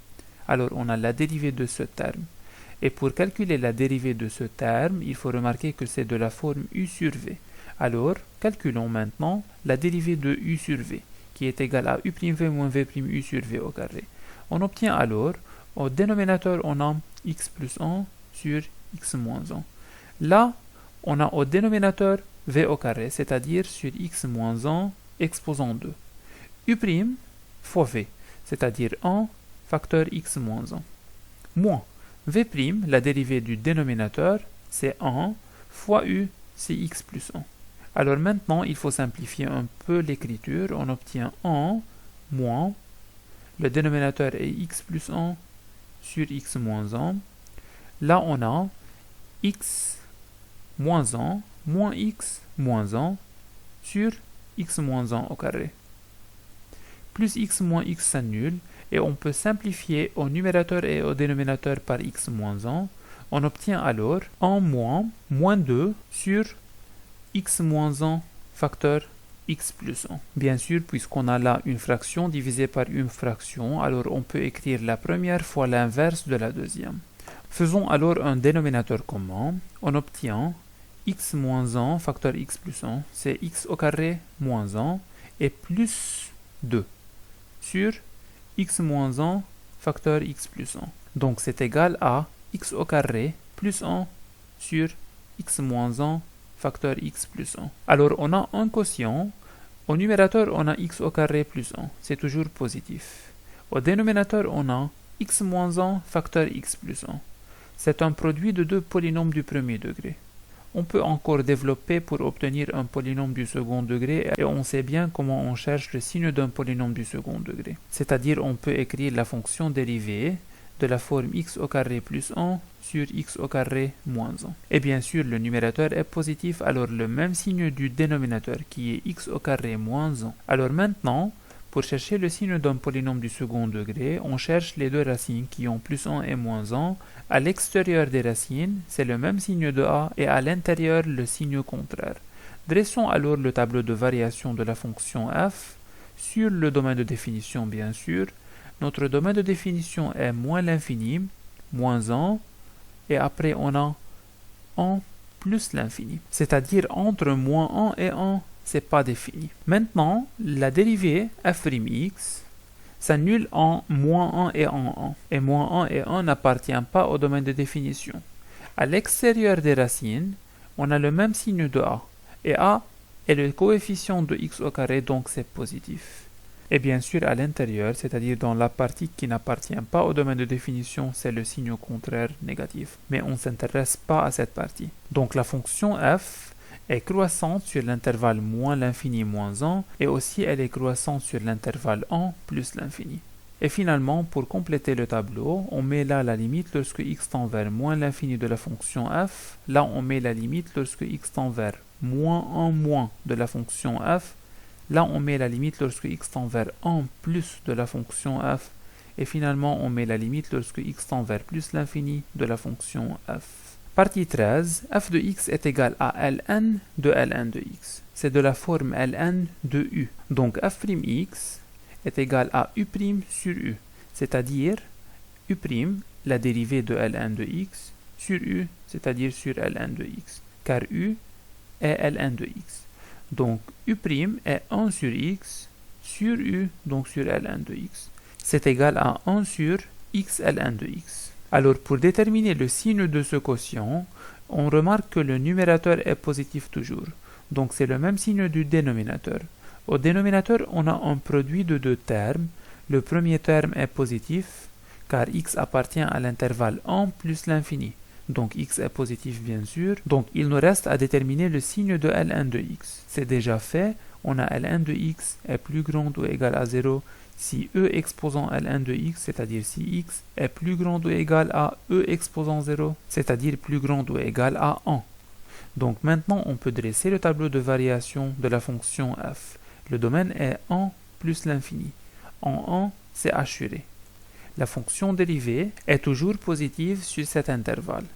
Alors on a la dérivée de ce terme. Et pour calculer la dérivée de ce terme, il faut remarquer que c'est de la forme u sur v. Alors, calculons maintenant la dérivée de u sur v, qui est égale à u'v moins v'u sur v au carré. On obtient alors Au dénominateur, on a x plus 1 sur x moins 1. Là, on a au dénominateur v au carré, c'est-à-dire sur x moins 1 exposant 2. U' fois v, c'est-à-dire 1 facteur x moins 1. Moins v', la dérivée du dénominateur, c'est 1 fois u, c'est x plus 1. Alors maintenant, il faut simplifier un peu l'écriture. On obtient 1 moins, le dénominateur est x plus 1 sur x moins 1. Là, on a x moins 1 moins x moins 1 sur x moins 1 au carré. Plus x moins x s'annule et on peut simplifier au numérateur et au dénominateur par x moins 1. On obtient alors 1 moins 2 sur x moins 1 facteur x plus 1. Bien sûr, puisqu'on a là une fraction divisée par une fraction, alors on peut écrire la première fois l'inverse de la deuxième. Faisons alors un dénominateur commun. On obtient x moins 1 facteur x plus 1, c'est x au carré moins 1, et plus 2 sur x moins 1 facteur x plus 1. Donc c'est égal à x au carré plus 1 sur x moins 1 facteur x plus 1. Alors on a un quotient. Au numérateur, on a x au carré plus 1. C'est toujours positif. Au dénominateur, on a x moins 1 facteur x plus 1. C'est un produit de deux polynômes du premier degré. On peut encore développer pour obtenir un polynôme du second degré et on sait bien comment on cherche le signe d'un polynôme du second degré. C'est-à-dire on peut écrire la fonction dérivée de la forme x au carré plus 1 sur x au carré moins 1. Et bien sûr, le numérateur est positif, alors le même signe du dénominateur qui est x au carré moins 1. Alors maintenant, pour chercher le signe d'un polynôme du second degré, on cherche les deux racines qui ont plus 1 et moins 1. À l'extérieur des racines, c'est le même signe de a et à l'intérieur, le signe contraire. Dressons alors le tableau de variation de la fonction f sur le domaine de définition, bien sûr. Notre domaine de définition est moins l'infini, moins 1, et après on a 1 plus l'infini. C'est-à-dire entre moins 1 et 1, c'est pas défini. Maintenant, la dérivée f'x s'annule en moins 1 et en 1. Et moins 1 et 1 n'appartiennent pas au domaine de définition. À l'extérieur des racines, on a le même signe de a. Et a est le coefficient de x au carré, donc c'est positif. Et bien sûr, à l'intérieur, c'est-à-dire dans la partie qui n'appartient pas au domaine de définition, c'est le signe contraire négatif. Mais on ne s'intéresse pas à cette partie. Donc la fonction f est croissante sur l'intervalle moins l'infini moins 1, et aussi elle est croissante sur l'intervalle 1 plus l'infini. Et finalement, pour compléter le tableau, on met là la limite lorsque x tend vers moins l'infini de la fonction f. Là, on met la limite lorsque x tend vers moins 1 moins de la fonction f. Là, on met la limite lorsque x tend vers 1 plus de la fonction f. Et finalement, on met la limite lorsque x tend vers plus l'infini de la fonction f. Partie 13, f de x est égal à ln de ln de x. C'est de la forme ln de u. Donc f'x est égal à u' sur u. C'est-à-dire u', la dérivée de ln de x, sur u, c'est-à-dire sur ln de x. Car u est ln de x. Donc u' est 1 sur x sur u, donc sur ln de x. C'est égal à 1 sur x ln de x. Alors pour déterminer le signe de ce quotient, on remarque que le numérateur est positif toujours. Donc c'est le même signe du dénominateur. Au dénominateur, on a un produit de deux termes. Le premier terme est positif, car x appartient à l'intervalle 1 plus l'infini. Donc x est positif bien sûr. Donc il nous reste à déterminer le signe de ln de x. C'est déjà fait. On a ln de x est plus grand ou égal à 0 si e exposant ln de x, c'est-à-dire si x est plus grand ou égal à e exposant 0, c'est-à-dire plus grand ou égal à 1. Donc maintenant on peut dresser le tableau de variation de la fonction f. Le domaine est 1 plus l'infini. En 1, c'est assuré. La fonction dérivée est toujours positive sur cet intervalle,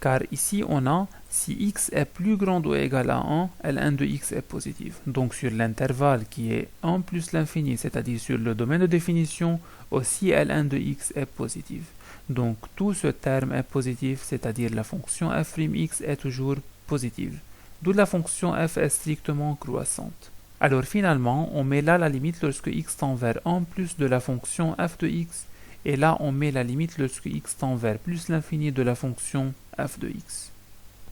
car ici on a si x est plus grand ou égal à 1, ln de x est positive. Donc sur l'intervalle qui est 1 plus l'infini, c'est-à-dire sur le domaine de définition, aussi ln de x est positive. Donc tout ce terme est positif, c'est-à-dire la fonction f'x est toujours positive. D'où la fonction f est strictement croissante. Alors finalement, on met là la limite lorsque x tend vers 1 plus de la fonction f de x, Et là, on met la limite lorsque x tend vers plus l'infini de la fonction f de x.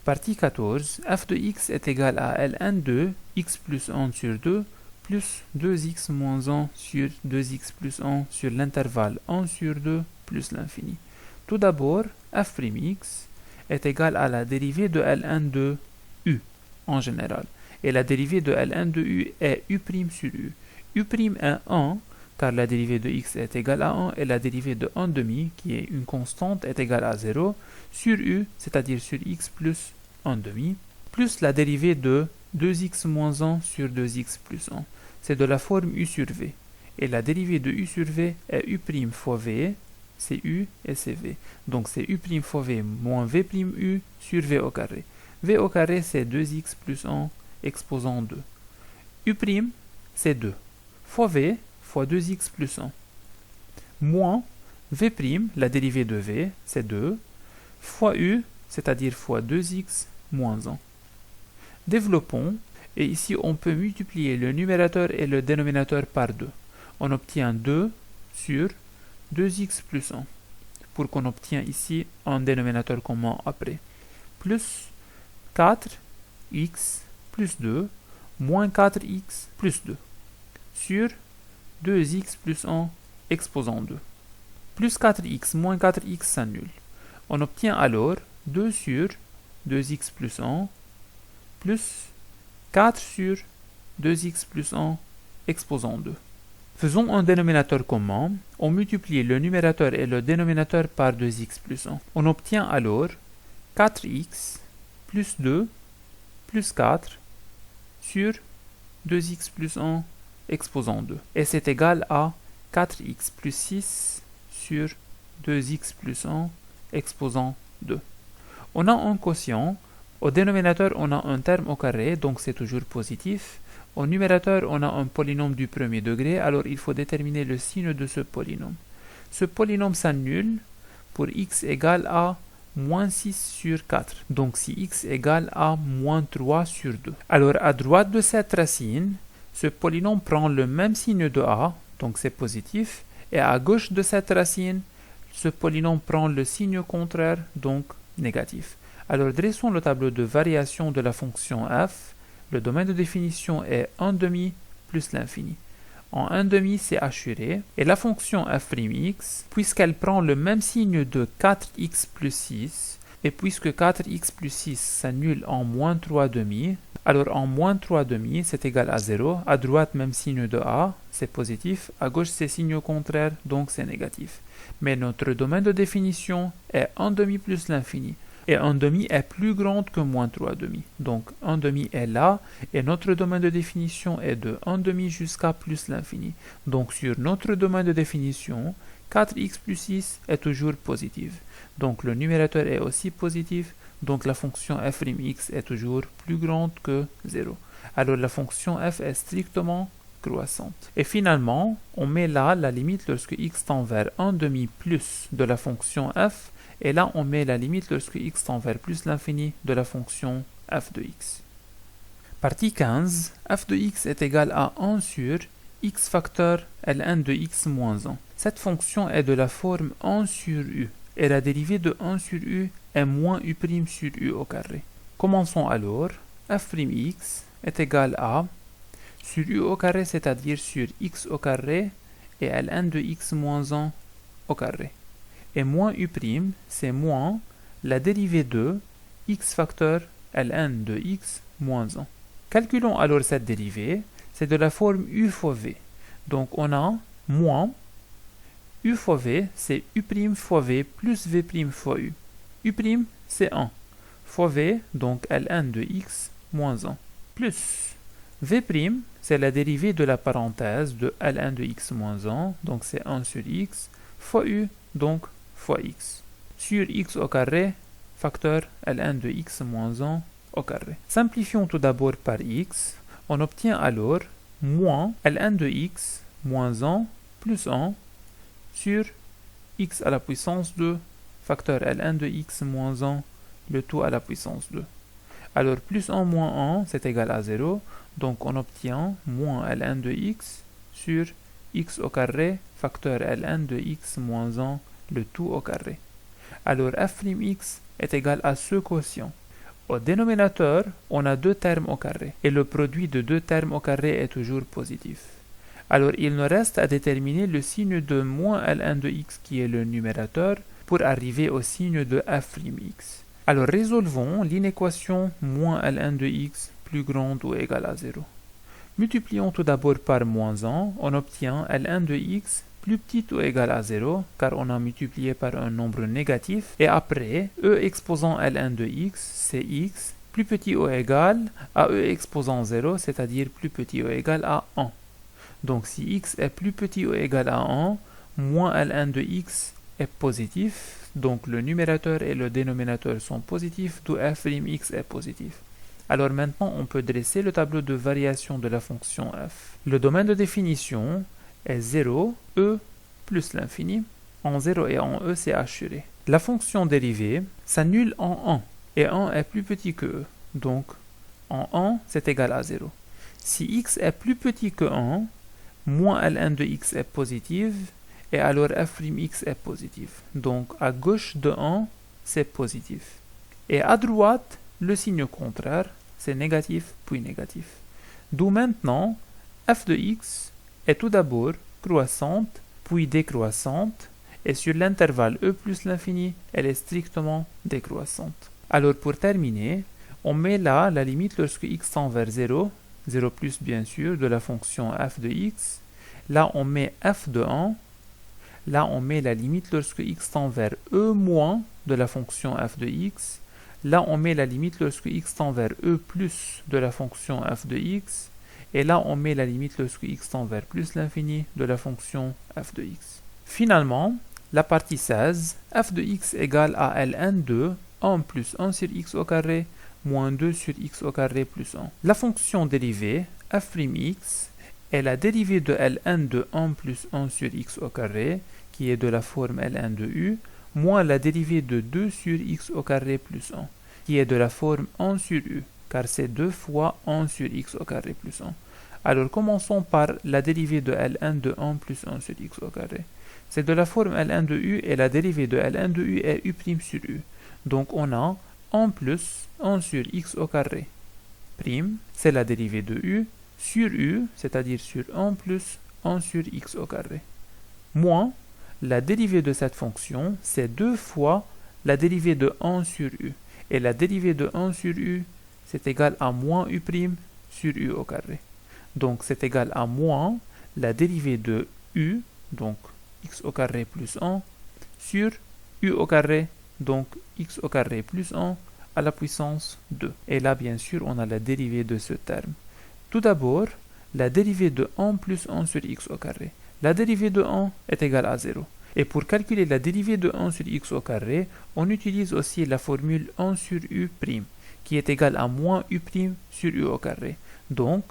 Partie 14, f de x est égal à ln de x plus 1 sur 2 plus 2x moins 1 sur 2x plus 1 sur l'intervalle 1 sur 2 plus l'infini. Tout d'abord, f'x est égal à la dérivée de ln de u en général. Et la dérivée de ln de u est u' sur u. U' est 1 car la dérivée de x est égale à 1 et la dérivée de 1 demi, qui est une constante, est égale à 0 sur u, c'est-à-dire sur x plus 1 demi, plus la dérivée de 2x moins 1 sur 2x plus 1. C'est de la forme u sur v. Et la dérivée de u sur v est u' fois v, c'est u et c'est v. Donc c'est u' fois v moins v' u sur v au carré. V au carré c'est 2x plus 1 exposant 2. U' c'est 2. Fois v fois 2x plus 1. Moins v', la dérivée de v, c'est 2, fois u, c'est-à-dire fois 2x moins 1. Développons, et ici on peut multiplier le numérateur et le dénominateur par 2. On obtient 2 sur 2x plus 1, pour qu'on obtient ici un dénominateur commun après. Plus 4x plus 2, moins 4x plus 2, sur 2x plus 1 exposant 2. Plus 4x moins 4x s'annule. On obtient alors 2 sur 2x plus 1 plus 4 sur 2x plus 1 exposant 2. Faisons un dénominateur commun. On multiplie le numérateur et le dénominateur par 2x plus 1. On obtient alors 4x plus 2 plus 4 sur 2x plus 1 exposant 2. Et c'est égal à 4x plus 6 sur 2x plus 1 exposant 2. On a un quotient. Au dénominateur, on a un terme au carré, donc c'est toujours positif. Au numérateur, on a un polynôme du premier degré, alors il faut déterminer le signe de ce polynôme. Ce polynôme s'annule pour x égale à moins 6 sur 4. Donc si x égale à moins 3 sur 2. Alors à droite de cette racine, ce polynôme prend le même signe de a, donc c'est positif, et à gauche de cette racine, ce polynôme prend le signe contraire, donc négatif. Alors dressons le tableau de variation de la fonction f. Le domaine de définition est 1 demi plus l'infini. En 1 demi, c'est assuré. Et la fonction f'x, puisqu'elle prend le même signe de 4x plus 6, et puisque 4x plus 6 s'annule en moins 3 demi, alors en moins 3 demi, c'est égal à 0. À droite, même signe de a, c'est positif. À gauche, c'est signe contraire, donc c'est négatif. Mais notre domaine de définition est 1 demi plus l'infini. Et 1 demi est plus grande que moins 3 demi. Donc 1 demi est là, et notre domaine de définition est de 1 demi jusqu'à plus l'infini. Donc sur notre domaine de définition, 4x plus 6 est toujours positive. Donc le numérateur est aussi positif, donc la fonction f'x est toujours plus grande que 0. Alors la fonction f est strictement croissante. Et finalement, on met là la limite lorsque x tend vers 1 demi plus de la fonction f, et là, on met la limite lorsque x tend vers plus l'infini de la fonction f de x. Partie 15, f de x est égal à 1 sur x facteur ln de x moins 1. Cette fonction est de la forme 1 sur u, et la dérivée de 1 sur u est moins u' sur u au carré. Commençons alors. f'x est égal à sur u au carré, c'est-à-dire sur x au carré, et ln de x moins 1 au carré. Et moins u', c'est moins la dérivée de x facteur ln de x moins 1. Calculons alors cette dérivée. C'est de la forme u fois v. Donc on a moins u fois v, c'est u' fois v plus v' fois u. U', c'est 1. Fois v, donc ln de x moins 1. Plus v', c'est la dérivée de la parenthèse de ln de x moins 1. Donc c'est 1 sur x, fois u, donc fois x. Sur x au carré, facteur ln de x moins 1 au carré. Simplifions tout d'abord par x. On obtient alors moins ln de x moins 1 plus 1 sur x à la puissance 2, facteur ln de x moins 1, le tout à la puissance 2. Alors plus 1 moins 1, c'est égal à 0. Donc on obtient moins ln de x sur x au carré facteur ln de x moins 1, le tout au carré. Alors f'x est égal à ce quotient. Au dénominateur, on a deux termes au carré, et le produit de deux termes au carré est toujours positif. Alors il nous reste à déterminer le signe de moins ln de x qui est le numérateur pour arriver au signe de f'x. Alors résolvons l'inéquation moins ln de x plus grande ou égale à 0. Multiplions tout d'abord par moins 1, on obtient ln de x plus petite ou égale à 0, car on a multiplié par un nombre négatif, et après, e exposant ln de x, c'est x, plus petit ou égal à e exposant 0, c'est-à-dire plus petit ou égal à 1. Donc si x est plus petit ou égal à 1, moins ln de x est positif, donc le numérateur et le dénominateur sont positifs, d'où f'x est positif. Alors maintenant, on peut dresser le tableau de variation de la fonction f. Le domaine de définition est 0, e plus l'infini. En 0 et en e, c'est assuré. La fonction dérivée s'annule en 1, et 1 est plus petit que e. Donc, en 1, c'est égal à 0. Si x est plus petit que 1, moins ln de x est positive, et alors f'x est positif. Donc, à gauche de 1, c'est positif. Et à droite, le signe contraire, c'est négatif puis négatif. D'où maintenant, f de x est tout d'abord croissante, puis décroissante, et sur l'intervalle e plus l'infini, elle est strictement décroissante. Alors pour terminer, on met là la limite lorsque x tend vers 0, 0 plus bien sûr, de la fonction f de x. Là on met f de 1. Là on met la limite lorsque x tend vers e moins de la fonction f de x. Là on met la limite lorsque x tend vers e plus de la fonction f de x. Et là, on met la limite lorsque x tend vers plus l'infini de la fonction f de x. Finalement, la partie 16, f de x égale à ln de 1 plus 1 sur x au carré moins 2 sur x au carré plus 1. La fonction dérivée, f'x, est la dérivée de ln de 1 plus 1 sur x au carré, qui est de la forme ln de u, moins la dérivée de 2 sur x au carré plus 1, qui est de la forme 1 sur u, car c'est 2 fois 1 sur x au carré plus 1. Alors commençons par la dérivée de ln de 1 plus 1 sur x au carré. C'est de la forme ln de u et la dérivée de ln de u est u' sur u. Donc on a 1 plus 1 sur x au carré. Prime, c'est la dérivée de u sur u, c'est-à-dire sur 1 plus 1 sur x au carré. Moins, la dérivée de cette fonction, c'est 2 fois la dérivée de 1 sur u. Et la dérivée de 1 sur u, c'est égal à moins u' sur u au carré. Donc c'est égal à moins la dérivée de u, donc x au carré plus 1, sur u au carré, donc x au carré plus 1, à la puissance 2. Et là, bien sûr, on a la dérivée de ce terme. Tout d'abord, la dérivée de 1 plus 1 sur x au carré. La dérivée de 1 est égale à 0. Et pour calculer la dérivée de 1 sur x au carré, on utilise aussi la formule 1 sur u', qui est égale à moins u' sur u au carré. Donc,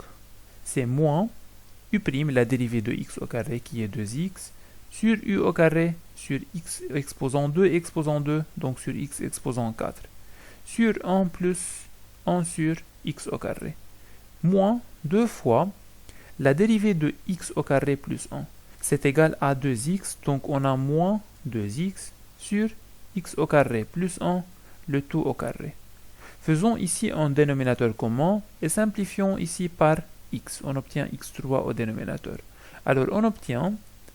c'est moins u', la dérivée de x au carré qui est 2x, sur u au carré, sur x exposant 2 exposant 2, donc sur x exposant 4, sur 1 plus 1 sur x au carré, moins 2 fois la dérivée de x au carré plus 1. C'est égal à 2x, donc on a moins 2x sur x au carré plus 1, le tout au carré. Faisons ici un dénominateur commun et simplifions ici par x. On obtient x3 au dénominateur. Alors on obtient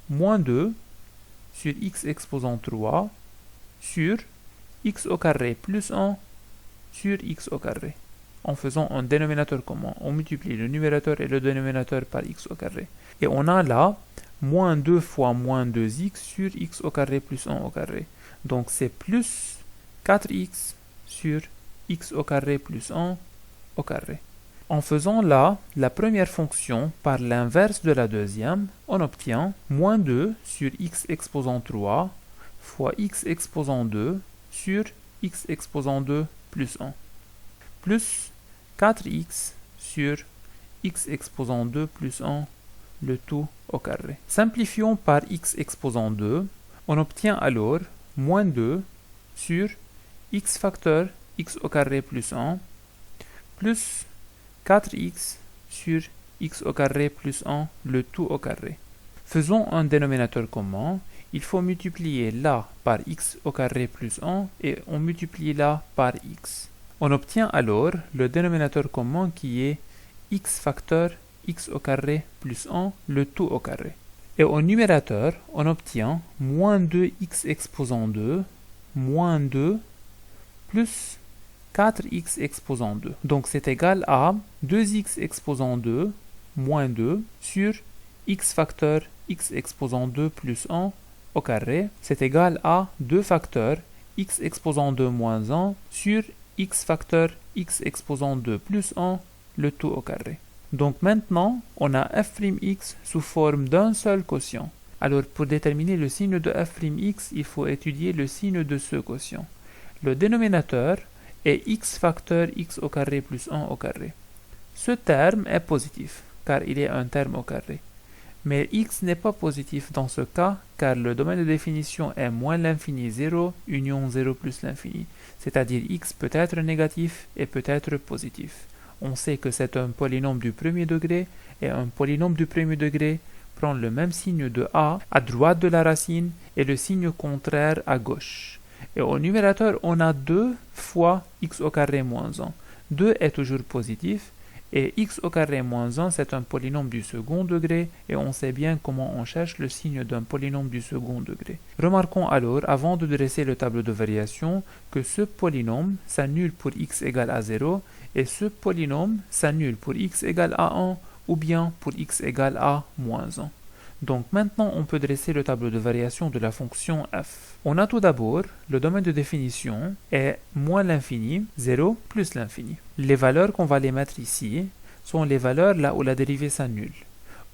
moins 2 sur x exposant 3 sur x au carré plus 1 sur x au carré. En faisant un dénominateur commun, on multiplie le numérateur et le dénominateur par x au carré. Et on a là moins 2 fois moins 2x sur x au carré plus 1 au carré. Donc c'est plus 4x sur x au carré plus 1 au carré. En faisant là la première fonction par l'inverse de la deuxième, on obtient moins 2 sur x exposant 3 fois x exposant 2 sur x exposant 2 plus 1, plus 4x sur x exposant 2 plus 1, le tout au carré. Simplifions par x exposant 2, on obtient alors moins 2 sur x facteur x au carré plus 1, plus 4x sur x au carré plus 1, le tout au carré. Faisons un dénominateur commun. Il faut multiplier là par x au carré plus 1 et on multiplie là par x. On obtient alors le dénominateur commun qui est x facteur x au carré plus 1, le tout au carré. Et au numérateur, on obtient moins 2x exposant 2, moins 2, plus 4x exposant 2. Donc c'est égal à 2x exposant 2, moins 2, sur x facteur x exposant 2 plus 1 au carré, c'est égal à 2 facteurs x exposant 2 moins 1 sur x facteur x exposant 2 plus 1, le tout au carré. Donc maintenant, on a f'x sous forme d'un seul quotient. Alors pour déterminer le signe de f'x, il faut étudier le signe de ce quotient. Le dénominateur est x facteur x au carré plus 1 au carré. Ce terme est positif, car il est un terme au carré. Mais x n'est pas positif dans ce cas, car le domaine de définition est moins l'infini 0, union 0 plus l'infini. C'est-à-dire x peut être négatif et peut être positif. On sait que c'est un polynôme du premier degré, et un polynôme du premier degré prend le même signe de a à droite de la racine et le signe contraire à gauche. Et au numérateur, on a 2 fois x au carré moins 1. 2 est toujours positif, et x au carré moins 1, c'est un polynôme du second degré, et on sait bien comment on cherche le signe d'un polynôme du second degré. Remarquons alors, avant de dresser le tableau de variation, que ce polynôme s'annule pour x égale à 0, et ce polynôme s'annule pour x égale à 1, ou bien pour x égale à moins 1. Donc maintenant, on peut dresser le tableau de variation de la fonction f. On a tout d'abord, le domaine de définition est moins l'infini, 0 plus l'infini. Les valeurs qu'on va les mettre ici sont les valeurs là où la dérivée s'annule.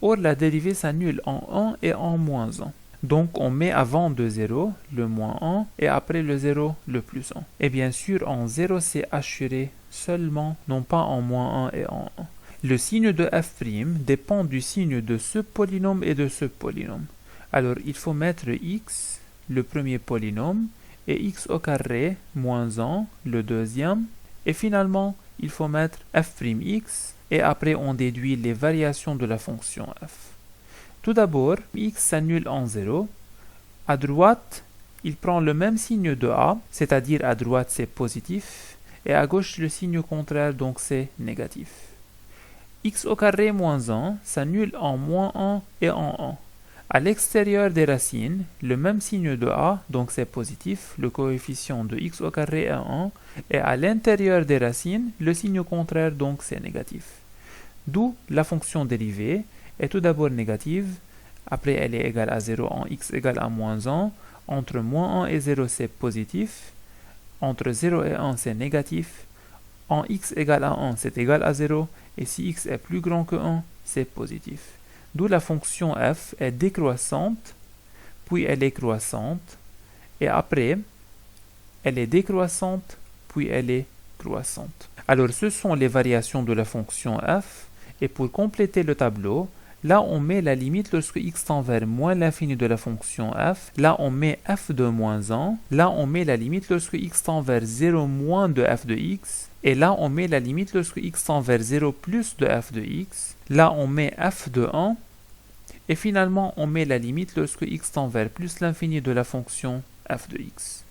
Or, la dérivée s'annule en 1 et en moins 1. Donc, on met avant de 0 le moins 1 et après le 0 le plus 1. Et bien sûr, en 0 c'est assuré seulement, non pas en moins 1 et en 1. Le signe de f' dépend du signe de ce polynôme et de ce polynôme. Alors, il faut mettre x, le premier polynôme, et x au carré, moins 1, le deuxième. Et finalement, il faut mettre f'x, et après on déduit les variations de la fonction f. Tout d'abord, x s'annule en 0. À droite, il prend le même signe de a, c'est-à-dire à droite c'est positif, et à gauche le signe contraire, donc c'est négatif. X au carré moins 1 s'annule en moins 1 et en 1. À l'extérieur des racines, le même signe de a, donc c'est positif, le coefficient de x au carré est 1, et à l'intérieur des racines, le signe contraire, donc c'est négatif. D'où la fonction dérivée est tout d'abord négative, après elle est égale à 0 en x égale à moins 1, entre moins 1 et 0 c'est positif, entre 0 et 1 c'est négatif, en x égale à 1 c'est égal à 0, et si x est plus grand que 1, c'est positif. D'où la fonction f est décroissante, puis elle est croissante, et après, elle est décroissante, puis elle est croissante. Alors, ce sont les variations de la fonction f, et pour compléter le tableau, là on met la limite lorsque x tend vers moins l'infini de la fonction f, là on met f de moins 1, là on met la limite lorsque x tend vers 0 moins de f de x, et là on met la limite lorsque x tend vers 0 plus de f de x, là on met f de 1, et finalement on met la limite lorsque x tend vers plus l'infini de la fonction f de x.